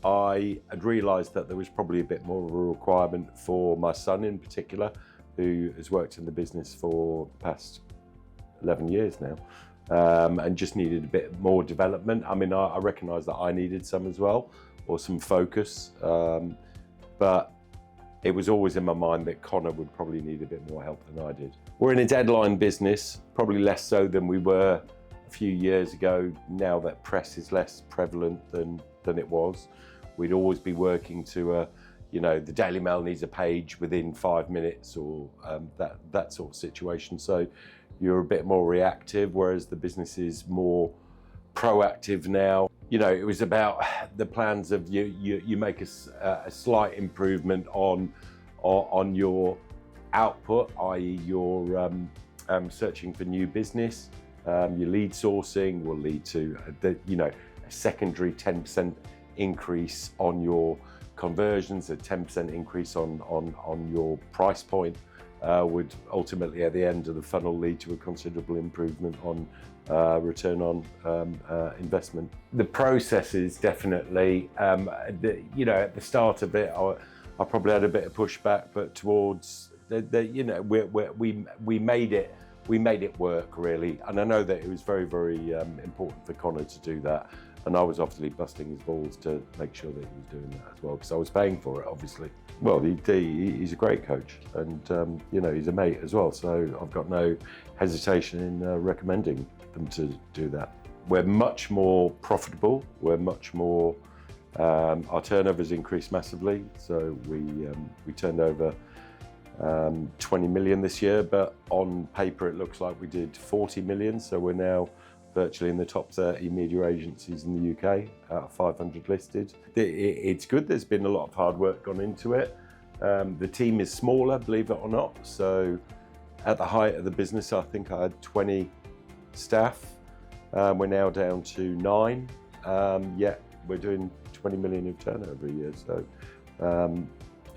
I had realised that there was probably a bit more of a requirement for my son in particular, who has worked in the business for the past 11 years now, and just needed a bit more development. I mean, I recognised that I needed some as well, or some focus, but it was always in my mind that Connor would probably need a bit more help than I did. We're in a deadline business, probably less so than we were a few years ago, now that press is less prevalent than it was. We'd always be working to the Daily Mail needs a page within 5 minutes, or that sort of situation. So you're a bit more reactive, whereas the business is more proactive now. You know, it was about the plans of you make a slight improvement on your output, i.e. your searching for new business. Your lead sourcing will lead to a secondary 10% increase on your conversions, a 10% increase on your price point would ultimately at the end of the funnel lead to a considerable improvement on return on investment. The process is definitely, at the start of it, I probably had a bit of pushback, but towards we made it work really, and I know that it was very, very important for Connor to do that, and I was obviously busting his balls to make sure that he was doing that as well, because I was paying for it, obviously. Well, he's a great coach, and he's a mate as well, so I've got no hesitation in recommending them to do that. We're much more profitable. We're much more. Our turnover's increased massively, so we turned over 20 million this year, but on paper it looks like we did 40 million, so we're now virtually in the top 30 media agencies in the UK out of 500 listed. It's good. There's been a lot of hard work gone into it. The team is smaller, believe it or not, so at the height of the business I think I had 20 staff. We're now down to 9, yet we're doing 20 million of turnover a year, so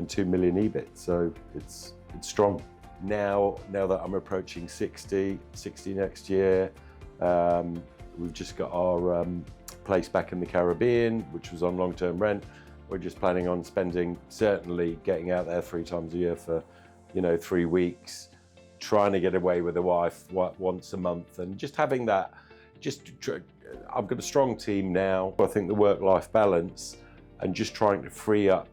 and 2 million EBIT, so it's strong. Now that I'm approaching 60 next year, we've just got our place back in the Caribbean, which was on long-term rent. We're just planning on certainly getting out there 3 times a year for 3 weeks, trying to get away with the wife once a month, and just having that. I've got a strong team now. I think the work-life balance and just trying to free up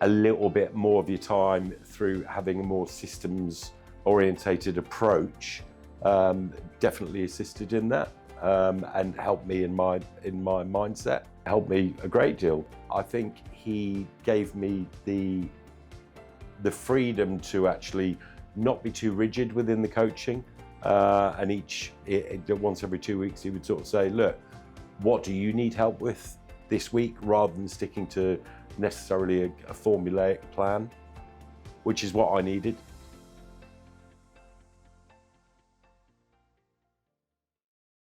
a little bit more of your time through having a more systems-orientated approach definitely assisted in that, and helped me in my mindset. Helped me a great deal. I think he gave me the freedom to actually not be too rigid within the coaching. And once every 2 weeks, he would sort of say, look, what do you need help with this week, rather than sticking to necessarily a formulaic plan, which is what I needed.